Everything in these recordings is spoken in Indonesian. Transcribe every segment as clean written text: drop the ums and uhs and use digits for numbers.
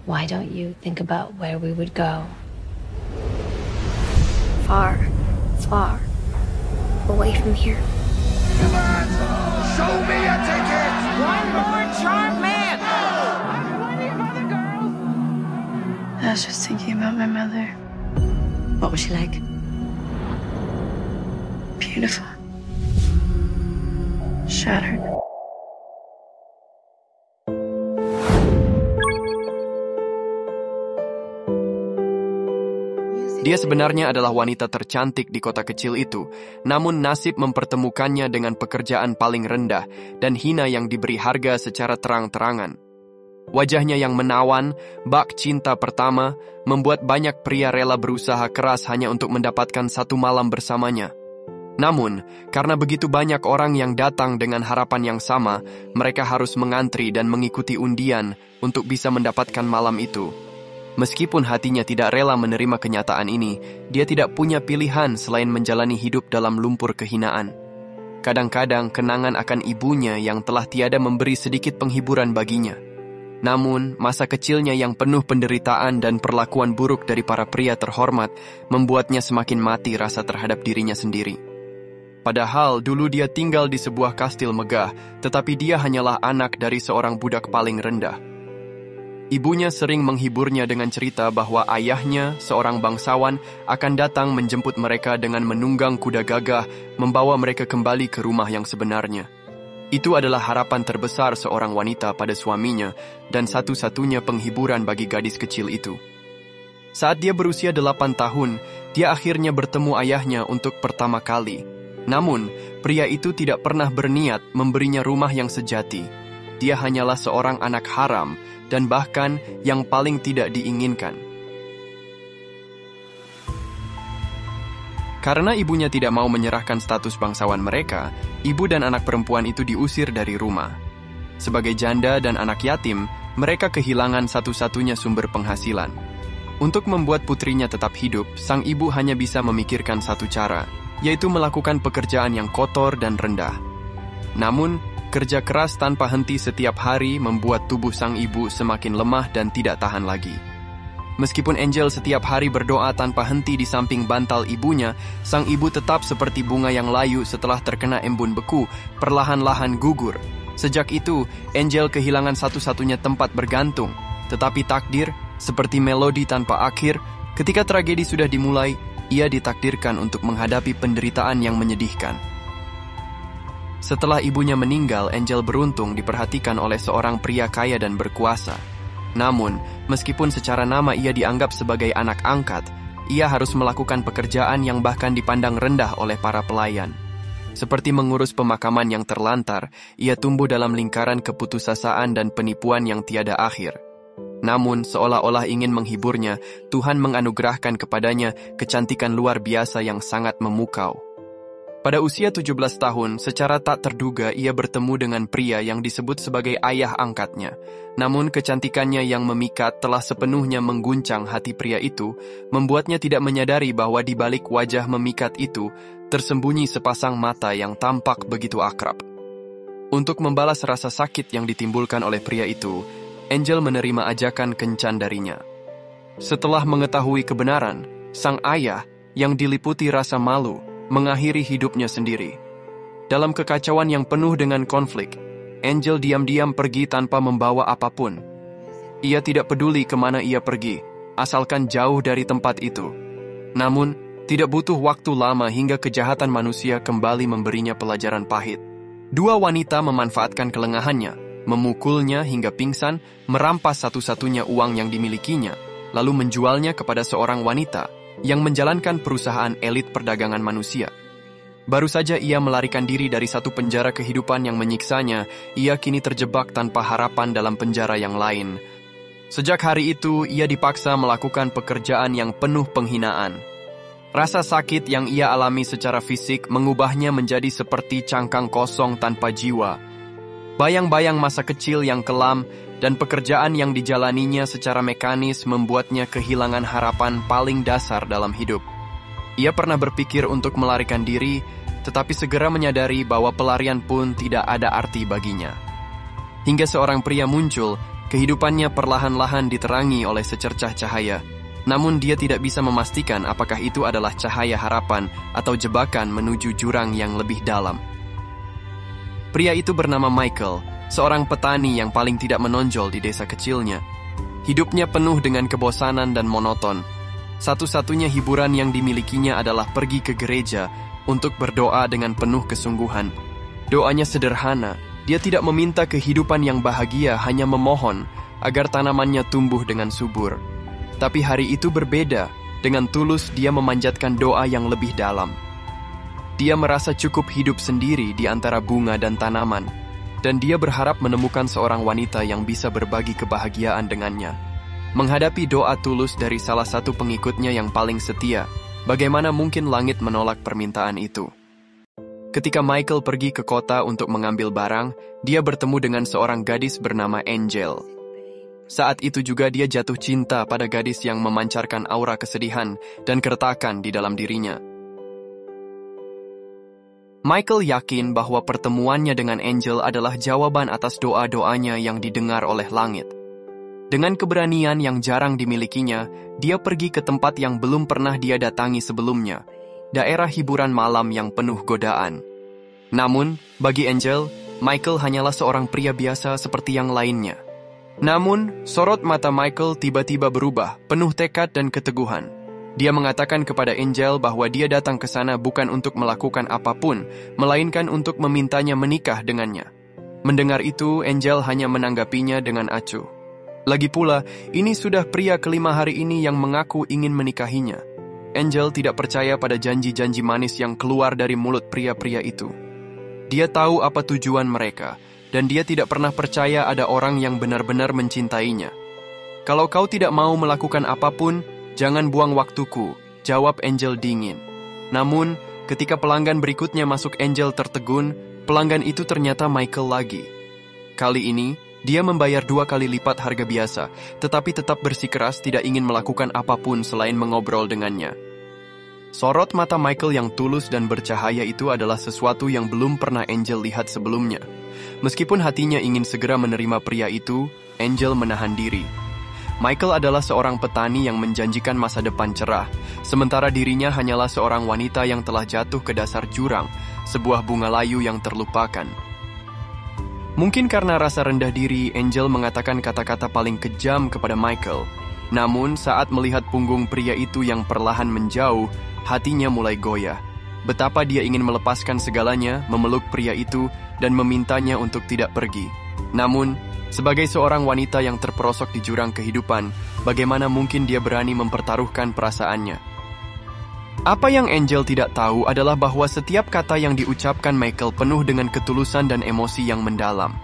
Why don't you think about where we would go? Far, far away from here. Show me a ticket! One more charmed man! I was just thinking about my mother. What was she like? Beautiful. Shattered. Dia sebenarnya adalah wanita tercantik di kota kecil itu, namun nasib mempertemukannya dengan pekerjaan paling rendah dan hina yang diberi harga secara terang-terangan. Wajahnya yang menawan, bak cinta pertama, membuat banyak pria rela berusaha keras hanya untuk mendapatkan satu malam bersamanya. Namun, karena begitu banyak orang yang datang dengan harapan yang sama, mereka harus mengantri dan mengikuti undian untuk bisa mendapatkan malam itu. Meskipun hatinya tidak rela menerima kenyataan ini, dia tidak punya pilihan selain menjalani hidup dalam lumpur kehinaan. Kadang-kadang kenangan akan ibunya yang telah tiada memberi sedikit penghiburan baginya. Namun, masa kecilnya yang penuh penderitaan dan perlakuan buruk dari para pria terhormat membuatnya semakin mati rasa terhadap dirinya sendiri. Padahal dulu dia tinggal di sebuah kastil megah, tetapi dia hanyalah anak dari seorang budak paling rendah. Ibunya sering menghiburnya dengan cerita bahwa ayahnya, seorang bangsawan, akan datang menjemput mereka dengan menunggang kuda gagah, membawa mereka kembali ke rumah yang sebenarnya. Itu adalah harapan terbesar seorang wanita pada suaminya dan satu-satunya penghiburan bagi gadis kecil itu. Saat dia berusia 8 tahun, dia akhirnya bertemu ayahnya untuk pertama kali. Namun, pria itu tidak pernah berniat memberinya rumah yang sejati. Dia hanyalah seorang anak haram dan bahkan yang paling tidak diinginkan. Karena ibunya tidak mau menyerahkan status bangsawan mereka, ibu dan anak perempuan itu diusir dari rumah. Sebagai janda dan anak yatim, mereka kehilangan satu-satunya sumber penghasilan. Untuk membuat putrinya tetap hidup, sang ibu hanya bisa memikirkan satu cara, yaitu melakukan pekerjaan yang kotor dan rendah. Namun, kerja keras tanpa henti setiap hari membuat tubuh sang ibu semakin lemah dan tidak tahan lagi. Meskipun Angel setiap hari berdoa tanpa henti di samping bantal ibunya, sang ibu tetap seperti bunga yang layu setelah terkena embun beku, perlahan-lahan gugur. Sejak itu, Angel kehilangan satu-satunya tempat bergantung. Tetapi takdir, seperti melodi tanpa akhir, ketika tragedi sudah dimulai, ia ditakdirkan untuk menghadapi penderitaan yang menyedihkan. Setelah ibunya meninggal, Angel beruntung diperhatikan oleh seorang pria kaya dan berkuasa. Namun, meskipun secara nama ia dianggap sebagai anak angkat, ia harus melakukan pekerjaan yang bahkan dipandang rendah oleh para pelayan. Seperti mengurus pemakaman yang terlantar, ia tumbuh dalam lingkaran keputusasaan dan penipuan yang tiada akhir. Namun, seolah-olah ingin menghiburnya, Tuhan menganugerahkan kepadanya kecantikan luar biasa yang sangat memukau. Pada usia 17 tahun, secara tak terduga ia bertemu dengan pria yang disebut sebagai ayah angkatnya. Namun kecantikannya yang memikat telah sepenuhnya mengguncang hati pria itu, membuatnya tidak menyadari bahwa di balik wajah memikat itu tersembunyi sepasang mata yang tampak begitu akrab. Untuk membalas rasa sakit yang ditimbulkan oleh pria itu, Angel menerima ajakan kencan darinya. Setelah mengetahui kebenaran, sang ayah yang diliputi rasa malu mengakhiri hidupnya sendiri. Dalam kekacauan yang penuh dengan konflik, Angel diam-diam pergi tanpa membawa apapun. Ia tidak peduli kemana ia pergi, asalkan jauh dari tempat itu. Namun, tidak butuh waktu lama hingga kejahatan manusia kembali memberinya pelajaran pahit. Dua wanita memanfaatkan kelengahannya, memukulnya hingga pingsan, merampas satu-satunya uang yang dimilikinya, lalu menjualnya kepada seorang wanita yang menjalankan perusahaan elit perdagangan manusia. Baru saja ia melarikan diri dari satu penjara kehidupan yang menyiksanya, ia kini terjebak tanpa harapan dalam penjara yang lain. Sejak hari itu, ia dipaksa melakukan pekerjaan yang penuh penghinaan. Rasa sakit yang ia alami secara fisik mengubahnya menjadi seperti cangkang kosong tanpa jiwa. Bayang-bayang masa kecil yang kelam dan pekerjaan yang dijalaninya secara mekanis membuatnya kehilangan harapan paling dasar dalam hidup. Ia pernah berpikir untuk melarikan diri, tetapi segera menyadari bahwa pelarian pun tidak ada arti baginya. Hingga seorang pria muncul, Kehidupannya perlahan-lahan diterangi oleh secercah cahaya. Namun dia tidak bisa memastikan apakah itu adalah cahaya harapan atau jebakan menuju jurang yang lebih dalam. Pria itu bernama Michael, seorang petani yang paling tidak menonjol di desa kecilnya. Hidupnya penuh dengan kebosanan dan monoton. Satu-satunya hiburan yang dimilikinya adalah pergi ke gereja untuk berdoa dengan penuh kesungguhan. Doanya sederhana. Dia tidak meminta kehidupan yang bahagia, hanya memohon agar tanamannya tumbuh dengan subur. Tapi hari itu berbeda. Dengan tulus dia memanjatkan doa yang lebih dalam. Dia merasa cukup hidup sendiri di antara bunga dan tanaman, dan dia berharap menemukan seorang wanita yang bisa berbagi kebahagiaan dengannya. Menghadapi doa tulus dari salah satu pengikutnya yang paling setia, bagaimana mungkin langit menolak permintaan itu? Ketika Michael pergi ke kota untuk mengambil barang, dia bertemu dengan seorang gadis bernama Angel. Saat itu juga dia jatuh cinta pada gadis yang memancarkan aura kesedihan dan keretakan di dalam dirinya. Michael yakin bahwa pertemuannya dengan Angel adalah jawaban atas doa-doanya yang didengar oleh langit. Dengan keberanian yang jarang dimilikinya, dia pergi ke tempat yang belum pernah dia datangi sebelumnya, daerah hiburan malam yang penuh godaan. Namun, bagi Angel, Michael hanyalah seorang pria biasa seperti yang lainnya. Namun, sorot mata Michael tiba-tiba berubah, penuh tekad dan keteguhan. Dia mengatakan kepada Angel bahwa dia datang ke sana bukan untuk melakukan apapun, melainkan untuk memintanya menikah dengannya. Mendengar itu, Angel hanya menanggapinya dengan acuh. Lagi pula, ini sudah pria kelima hari ini yang mengaku ingin menikahinya. Angel tidak percaya pada janji-janji manis yang keluar dari mulut pria-pria itu. Dia tahu apa tujuan mereka, dan dia tidak pernah percaya ada orang yang benar-benar mencintainya. Kalau kau tidak mau melakukan apapun, jangan buang waktuku, jawab Angel dingin. Namun, ketika pelanggan berikutnya masuk, Angel tertegun. Pelanggan itu ternyata Michael lagi. Kali ini, dia membayar 2 kali lipat harga biasa, tetapi tetap bersikeras tidak ingin melakukan apapun selain mengobrol dengannya. Sorot mata Michael yang tulus dan bercahaya itu adalah sesuatu yang belum pernah Angel lihat sebelumnya. Meskipun hatinya ingin segera menerima pria itu, Angel menahan diri. Michael adalah seorang petani yang menjanjikan masa depan cerah, sementara dirinya hanyalah seorang wanita yang telah jatuh ke dasar jurang, sebuah bunga layu yang terlupakan. Mungkin karena rasa rendah diri, Angel mengatakan kata-kata paling kejam kepada Michael. Namun, saat melihat punggung pria itu yang perlahan menjauh, hatinya mulai goyah. Betapa dia ingin melepaskan segalanya, memeluk pria itu, dan memintanya untuk tidak pergi. Namun, sebagai seorang wanita yang terperosok di jurang kehidupan, bagaimana mungkin dia berani mempertaruhkan perasaannya? Apa yang Angel tidak tahu adalah bahwa setiap kata yang diucapkan Michael penuh dengan ketulusan dan emosi yang mendalam.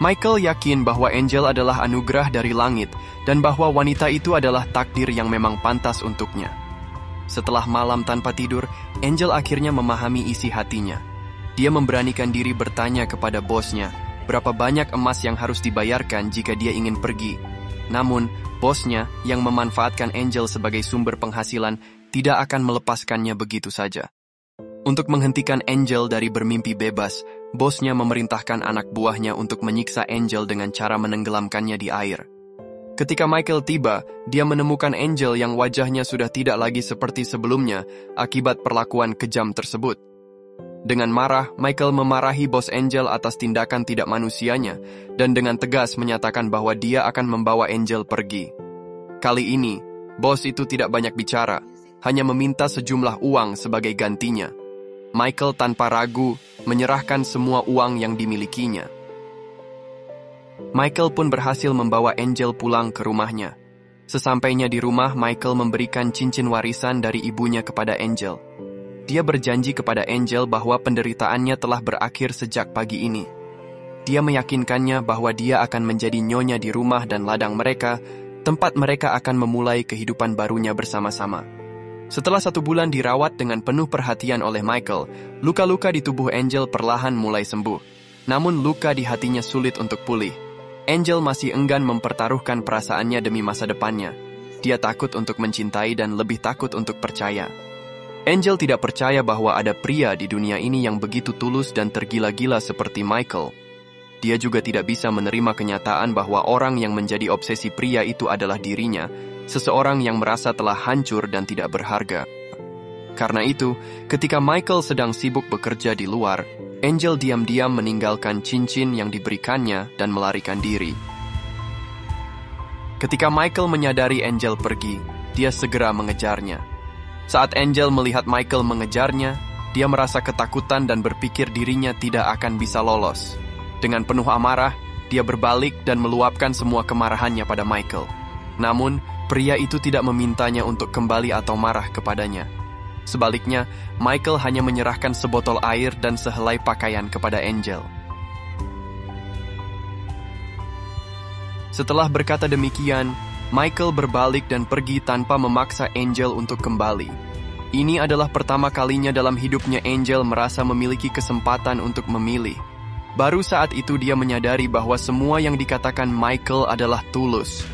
Michael yakin bahwa Angel adalah anugerah dari langit dan bahwa wanita itu adalah takdir yang memang pantas untuknya. Setelah malam tanpa tidur, Angel akhirnya memahami isi hatinya. Dia memberanikan diri bertanya kepada bosnya berapa banyak emas yang harus dibayarkan jika dia ingin pergi. Namun, bosnya yang memanfaatkan Angel sebagai sumber penghasilan tidak akan melepaskannya begitu saja. Untuk menghentikan Angel dari bermimpi bebas, bosnya memerintahkan anak buahnya untuk menyiksa Angel dengan cara menenggelamkannya di air. Ketika Michael tiba, dia menemukan Angel yang wajahnya sudah tidak lagi seperti sebelumnya akibat perlakuan kejam tersebut. Dengan marah, Michael memarahi bos Angel atas tindakan tidak manusianya dan dengan tegas menyatakan bahwa dia akan membawa Angel pergi. Kali ini, bos itu tidak banyak bicara, hanya meminta sejumlah uang sebagai gantinya. Michael tanpa ragu menyerahkan semua uang yang dimilikinya. Michael pun berhasil membawa Angel pulang ke rumahnya. Sesampainya di rumah, Michael memberikan cincin warisan dari ibunya kepada Angel. Dia berjanji kepada Angel bahwa penderitaannya telah berakhir sejak pagi ini. Dia meyakinkannya bahwa dia akan menjadi nyonya di rumah dan ladang mereka, tempat mereka akan memulai kehidupan barunya bersama-sama. Setelah 1 bulan dirawat dengan penuh perhatian oleh Michael, luka-luka di tubuh Angel perlahan mulai sembuh. Namun luka di hatinya sulit untuk pulih. Angel masih enggan mempertaruhkan perasaannya demi masa depannya. Dia takut untuk mencintai dan lebih takut untuk percaya. Angel tidak percaya bahwa ada pria di dunia ini yang begitu tulus dan tergila-gila seperti Michael. Dia juga tidak bisa menerima kenyataan bahwa orang yang menjadi obsesi pria itu adalah dirinya, seseorang yang merasa telah hancur dan tidak berharga. Karena itu, ketika Michael sedang sibuk bekerja di luar, Angel diam-diam meninggalkan cincin yang diberikannya dan melarikan diri. Ketika Michael menyadari Angel pergi, dia segera mengejarnya. Saat Angel melihat Michael mengejarnya, dia merasa ketakutan dan berpikir dirinya tidak akan bisa lolos. Dengan penuh amarah, dia berbalik dan meluapkan semua kemarahannya pada Michael. Namun, pria itu tidak memintanya untuk kembali atau marah kepadanya. Sebaliknya, Michael hanya menyerahkan sebotol air dan sehelai pakaian kepada Angel. Setelah berkata demikian, Michael berbalik dan pergi tanpa memaksa Angel untuk kembali. Ini adalah pertama kalinya dalam hidupnya Angel merasa memiliki kesempatan untuk memilih. Baru saat itu dia menyadari bahwa semua yang dikatakan Michael adalah tulus.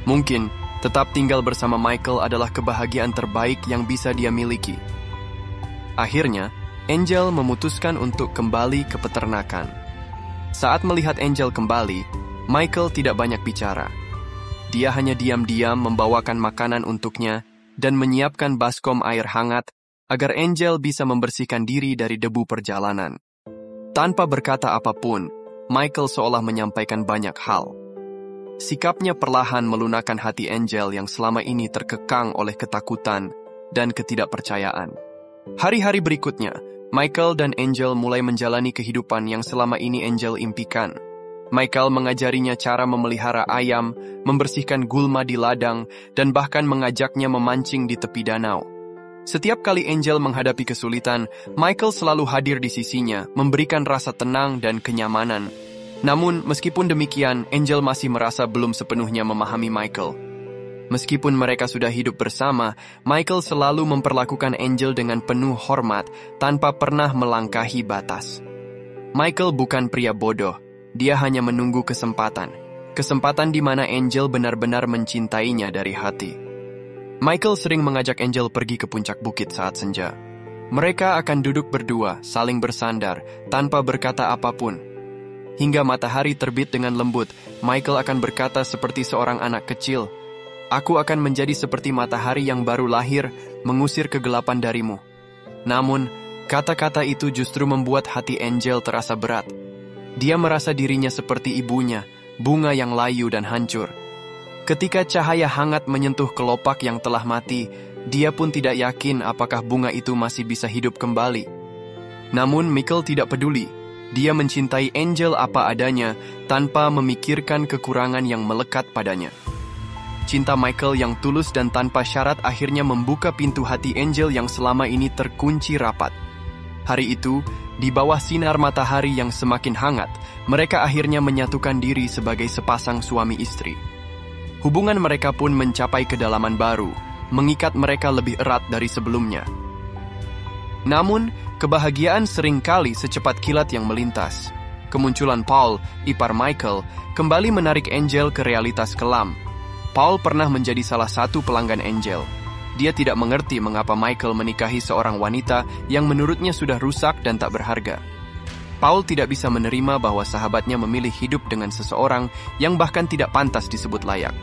Mungkin, tetap tinggal bersama Michael adalah kebahagiaan terbaik yang bisa dia miliki. Akhirnya, Angel memutuskan untuk kembali ke peternakan. Saat melihat Angel kembali, Michael tidak banyak bicara. Dia hanya diam-diam membawakan makanan untuknya dan menyiapkan baskom air hangat agar Angel bisa membersihkan diri dari debu perjalanan. Tanpa berkata apapun, Michael seolah menyampaikan banyak hal. Sikapnya perlahan melunakkan hati Angel yang selama ini terkekang oleh ketakutan dan ketidakpercayaan. Hari-hari berikutnya, Michael dan Angel mulai menjalani kehidupan yang selama ini Angel impikan. Michael mengajarinya cara memelihara ayam, membersihkan gulma di ladang, dan bahkan mengajaknya memancing di tepi danau. Setiap kali Angel menghadapi kesulitan, Michael selalu hadir di sisinya, memberikan rasa tenang dan kenyamanan. Namun, meskipun demikian, Angel masih merasa belum sepenuhnya memahami Michael. Meskipun mereka sudah hidup bersama, Michael selalu memperlakukan Angel dengan penuh hormat, tanpa pernah melangkahi batas. Michael bukan pria bodoh, dia hanya menunggu kesempatan. Kesempatan di mana Angel benar-benar mencintainya dari hati. Michael sering mengajak Angel pergi ke puncak bukit saat senja. Mereka akan duduk berdua, saling bersandar, tanpa berkata apapun. Hingga matahari terbit dengan lembut, Michael akan berkata seperti seorang anak kecil, "Aku akan menjadi seperti matahari yang baru lahir, mengusir kegelapan darimu." Namun, kata-kata itu justru membuat hati Angel terasa berat. Dia merasa dirinya seperti ibunya, bunga yang layu dan hancur. Ketika cahaya hangat menyentuh kelopak yang telah mati, dia pun tidak yakin apakah bunga itu masih bisa hidup kembali. Namun Michael tidak peduli. Dia mencintai Angel apa adanya, tanpa memikirkan kekurangan yang melekat padanya. Cinta Michael yang tulus dan tanpa syarat akhirnya membuka pintu hati Angel yang selama ini terkunci rapat. Hari itu, di bawah sinar matahari yang semakin hangat, mereka akhirnya menyatukan diri sebagai sepasang suami istri. Hubungan mereka pun mencapai kedalaman baru, mengikat mereka lebih erat dari sebelumnya. Namun, kebahagiaan seringkali secepat kilat yang melintas. Kemunculan Paul, ipar Michael, kembali menarik Angel ke realitas kelam. Paul pernah menjadi salah satu pelanggan Angel. Dia tidak mengerti mengapa Michael menikahi seorang wanita yang menurutnya sudah rusak dan tak berharga. Paul tidak bisa menerima bahwa sahabatnya memilih hidup dengan seseorang yang bahkan tidak pantas disebut layak.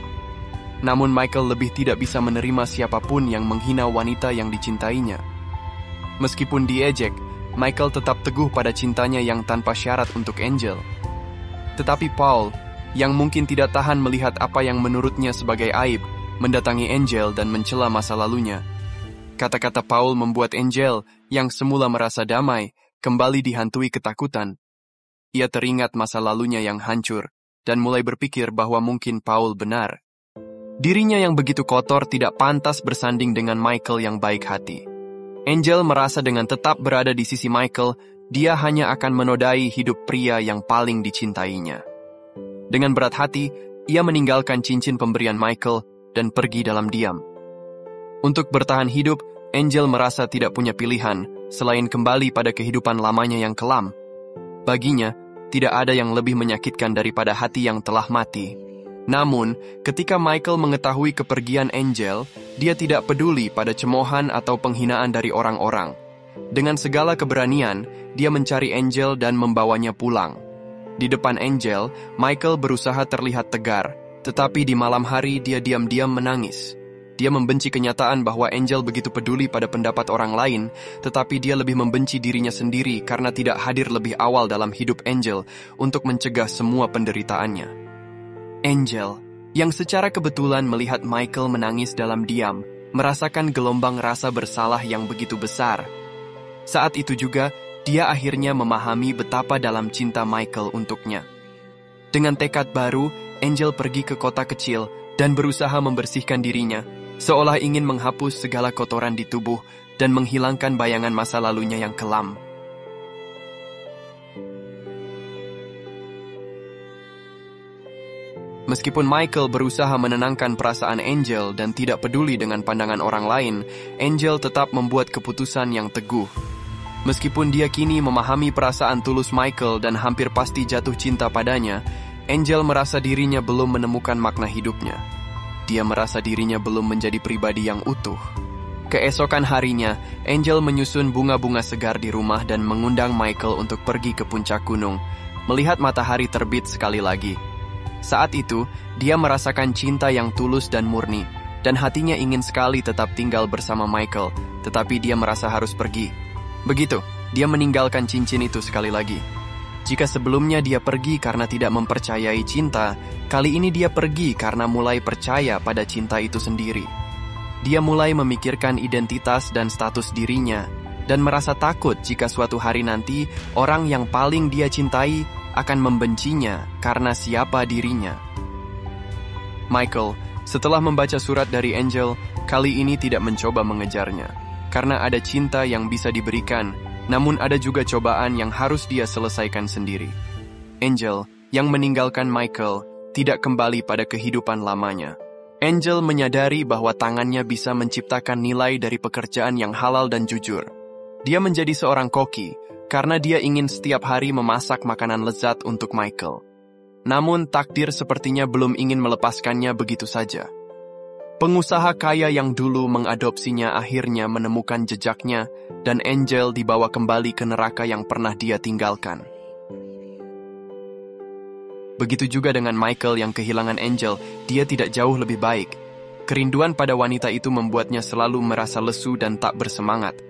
Namun Michael lebih tidak bisa menerima siapapun yang menghina wanita yang dicintainya. Meskipun diejek, Michael tetap teguh pada cintanya yang tanpa syarat untuk Angel. Tetapi Paul, yang mungkin tidak tahan melihat apa yang menurutnya sebagai aib, mendatangi Angel dan mencela masa lalunya. Kata-kata Paul membuat Angel, yang semula merasa damai, kembali dihantui ketakutan. Ia teringat masa lalunya yang hancur, dan mulai berpikir bahwa mungkin Paul benar. Dirinya yang begitu kotor tidak pantas bersanding dengan Michael yang baik hati. Angel merasa dengan tetap berada di sisi Michael, dia hanya akan menodai hidup pria yang paling dicintainya. Dengan berat hati, ia meninggalkan cincin pemberian Michael dan pergi dalam diam. Untuk bertahan hidup, Angel merasa tidak punya pilihan selain kembali pada kehidupan lamanya yang kelam. Baginya, tidak ada yang lebih menyakitkan daripada hati yang telah mati. Namun, ketika Michael mengetahui kepergian Angel, dia tidak peduli pada cemoohan atau penghinaan dari orang-orang. Dengan segala keberanian, dia mencari Angel dan membawanya pulang. Di depan Angel, Michael berusaha terlihat tegar, tetapi di malam hari dia diam-diam menangis. Dia membenci kenyataan bahwa Angel begitu peduli pada pendapat orang lain, tetapi dia lebih membenci dirinya sendiri karena tidak hadir lebih awal dalam hidup Angel untuk mencegah semua penderitaannya. Angel, yang secara kebetulan melihat Michael menangis dalam diam, merasakan gelombang rasa bersalah yang begitu besar. Saat itu juga, dia akhirnya memahami betapa dalam cinta Michael untuknya. Dengan tekad baru, Angel pergi ke kota kecil dan berusaha membersihkan dirinya, seolah ingin menghapus segala kotoran di tubuh dan menghilangkan bayangan masa lalunya yang kelam. Meskipun Michael berusaha menenangkan perasaan Angel dan tidak peduli dengan pandangan orang lain, Angel tetap membuat keputusan yang teguh. Meskipun dia kini memahami perasaan tulus Michael dan hampir pasti jatuh cinta padanya, Angel merasa dirinya belum menemukan makna hidupnya. Dia merasa dirinya belum menjadi pribadi yang utuh. Keesokan harinya, Angel menyusun bunga-bunga segar di rumah dan mengundang Michael untuk pergi ke puncak gunung, melihat matahari terbit sekali lagi. Saat itu, dia merasakan cinta yang tulus dan murni, dan hatinya ingin sekali tetap tinggal bersama Michael, tetapi dia merasa harus pergi. Begitu, dia meninggalkan cincin itu sekali lagi. Jika sebelumnya dia pergi karena tidak mempercayai cinta, kali ini dia pergi karena mulai percaya pada cinta itu sendiri. Dia mulai memikirkan identitas dan status dirinya, dan merasa takut jika suatu hari nanti orang yang paling dia cintai akan membencinya karena siapa dirinya. Michael, setelah membaca surat dari Angel, kali ini tidak mencoba mengejarnya, karena ada cinta yang bisa diberikan, namun ada juga cobaan yang harus dia selesaikan sendiri. Angel, yang meninggalkan Michael, tidak kembali pada kehidupan lamanya. Angel menyadari bahwa tangannya bisa menciptakan nilai dari pekerjaan yang halal dan jujur. Dia menjadi seorang koki, karena dia ingin setiap hari memasak makanan lezat untuk Michael. Namun takdir sepertinya belum ingin melepaskannya begitu saja. Pengusaha kaya yang dulu mengadopsinya akhirnya menemukan jejaknya, dan Angel dibawa kembali ke neraka yang pernah dia tinggalkan. Begitu juga dengan Michael yang kehilangan Angel, dia tidak jauh lebih baik. Kerinduan pada wanita itu membuatnya selalu merasa lesu dan tak bersemangat.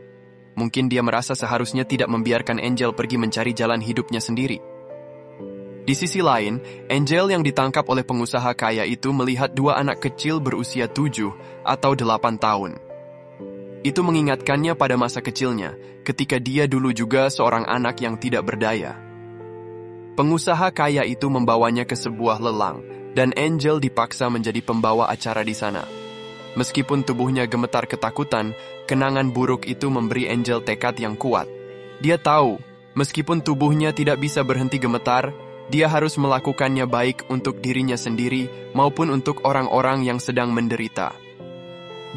Mungkin dia merasa seharusnya tidak membiarkan Angel pergi mencari jalan hidupnya sendiri. Di sisi lain, Angel yang ditangkap oleh pengusaha kaya itu melihat dua anak kecil berusia 7 atau 8 tahun. Itu mengingatkannya pada masa kecilnya, ketika dia dulu juga seorang anak yang tidak berdaya. Pengusaha kaya itu membawanya ke sebuah lelang, dan Angel dipaksa menjadi pembawa acara di sana. Meskipun tubuhnya gemetar ketakutan, kenangan buruk itu memberi Angel tekad yang kuat. Dia tahu, meskipun tubuhnya tidak bisa berhenti gemetar, dia harus melakukannya baik untuk dirinya sendiri maupun untuk orang-orang yang sedang menderita.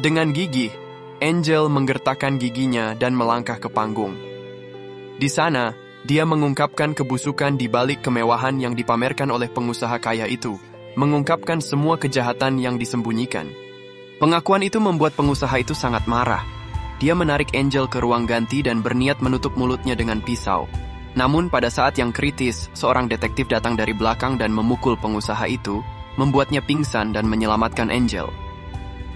Dengan gigih, Angel menggertakkan giginya dan melangkah ke panggung. Di sana, dia mengungkapkan kebusukan di balik kemewahan yang dipamerkan oleh pengusaha kaya itu, mengungkapkan semua kejahatan yang disembunyikan. Pengakuan itu membuat pengusaha itu sangat marah. Dia menarik Angel ke ruang ganti dan berniat menutup mulutnya dengan pisau. Namun pada saat yang kritis, seorang detektif datang dari belakang dan memukul pengusaha itu, membuatnya pingsan dan menyelamatkan Angel.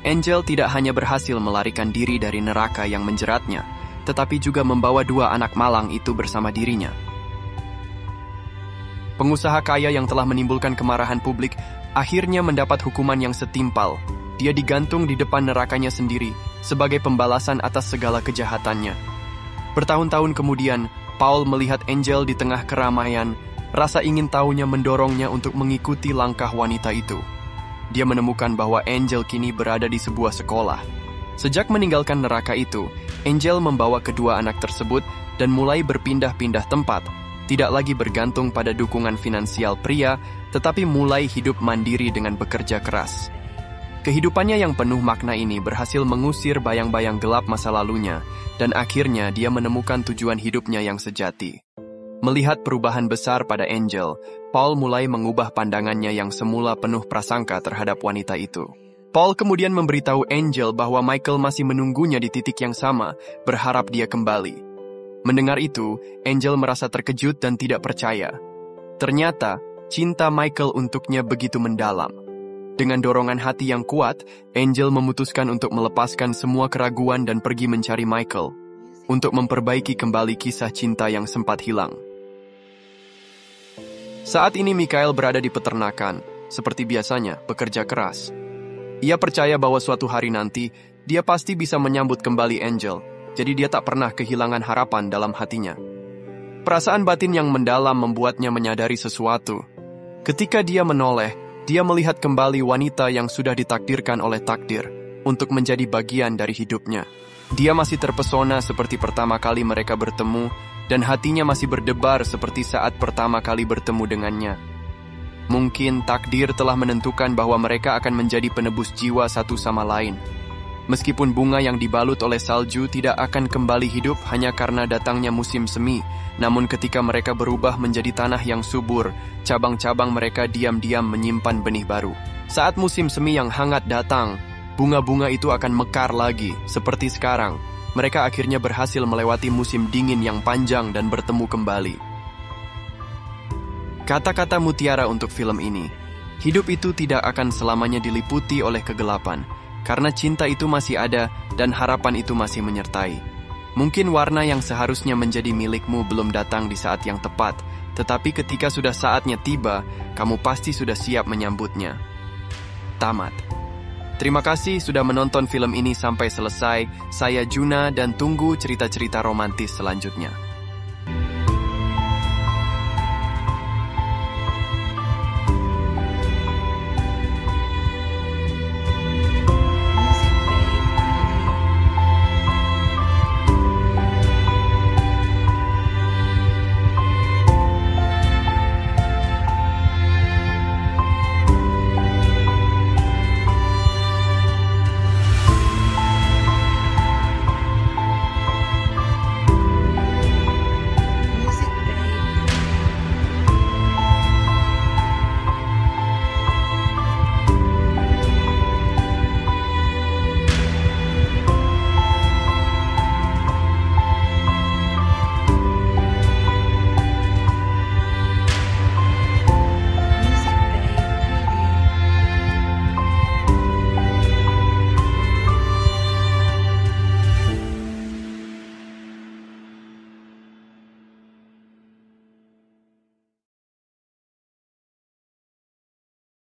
Angel tidak hanya berhasil melarikan diri dari neraka yang menjeratnya, tetapi juga membawa dua anak malang itu bersama dirinya. Pengusaha kaya yang telah menimbulkan kemarahan publik akhirnya mendapat hukuman yang setimpal. Dia digantung di depan nerakanya sendiri sebagai pembalasan atas segala kejahatannya. Bertahun-tahun kemudian, Paul melihat Angel di tengah keramaian, rasa ingin tahunya mendorongnya untuk mengikuti langkah wanita itu. Dia menemukan bahwa Angel kini berada di sebuah sekolah. Sejak meninggalkan neraka itu, Angel membawa kedua anak tersebut dan mulai berpindah-pindah tempat, tidak lagi bergantung pada dukungan finansial pria, tetapi mulai hidup mandiri dengan bekerja keras. Kehidupannya yang penuh makna ini berhasil mengusir bayang-bayang gelap masa lalunya, dan akhirnya dia menemukan tujuan hidupnya yang sejati. Melihat perubahan besar pada Angel, Paul mulai mengubah pandangannya yang semula penuh prasangka terhadap wanita itu. Paul kemudian memberitahu Angel bahwa Michael masih menunggunya di titik yang sama, berharap dia kembali. Mendengar itu, Angel merasa terkejut dan tidak percaya. Ternyata, cinta Michael untuknya begitu mendalam. Dengan dorongan hati yang kuat, Angel memutuskan untuk melepaskan semua keraguan dan pergi mencari Michael untuk memperbaiki kembali kisah cinta yang sempat hilang. Saat ini Michael berada di peternakan, seperti biasanya, bekerja keras. Ia percaya bahwa suatu hari nanti, dia pasti bisa menyambut kembali Angel, jadi dia tak pernah kehilangan harapan dalam hatinya. Perasaan batin yang mendalam membuatnya menyadari sesuatu. Ketika dia menoleh, dia melihat kembali wanita yang sudah ditakdirkan oleh takdir untuk menjadi bagian dari hidupnya. Dia masih terpesona seperti pertama kali mereka bertemu, dan hatinya masih berdebar seperti saat pertama kali bertemu dengannya. Mungkin takdir telah menentukan bahwa mereka akan menjadi penebus jiwa satu sama lain. Meskipun bunga yang dibalut oleh salju tidak akan kembali hidup hanya karena datangnya musim semi, namun ketika mereka berubah menjadi tanah yang subur, cabang-cabang mereka diam-diam menyimpan benih baru. Saat musim semi yang hangat datang, bunga-bunga itu akan mekar lagi, seperti sekarang. Mereka akhirnya berhasil melewati musim dingin yang panjang dan bertemu kembali. Kata-kata mutiara untuk film ini, hidup itu tidak akan selamanya diliputi oleh kegelapan, karena cinta itu masih ada dan harapan itu masih menyertai. Mungkin warna yang seharusnya menjadi milikmu belum datang di saat yang tepat, tetapi ketika sudah saatnya tiba, kamu pasti sudah siap menyambutnya. Tamat. Terima kasih sudah menonton film ini sampai selesai. Saya Juna dan tunggu cerita-cerita romantis selanjutnya.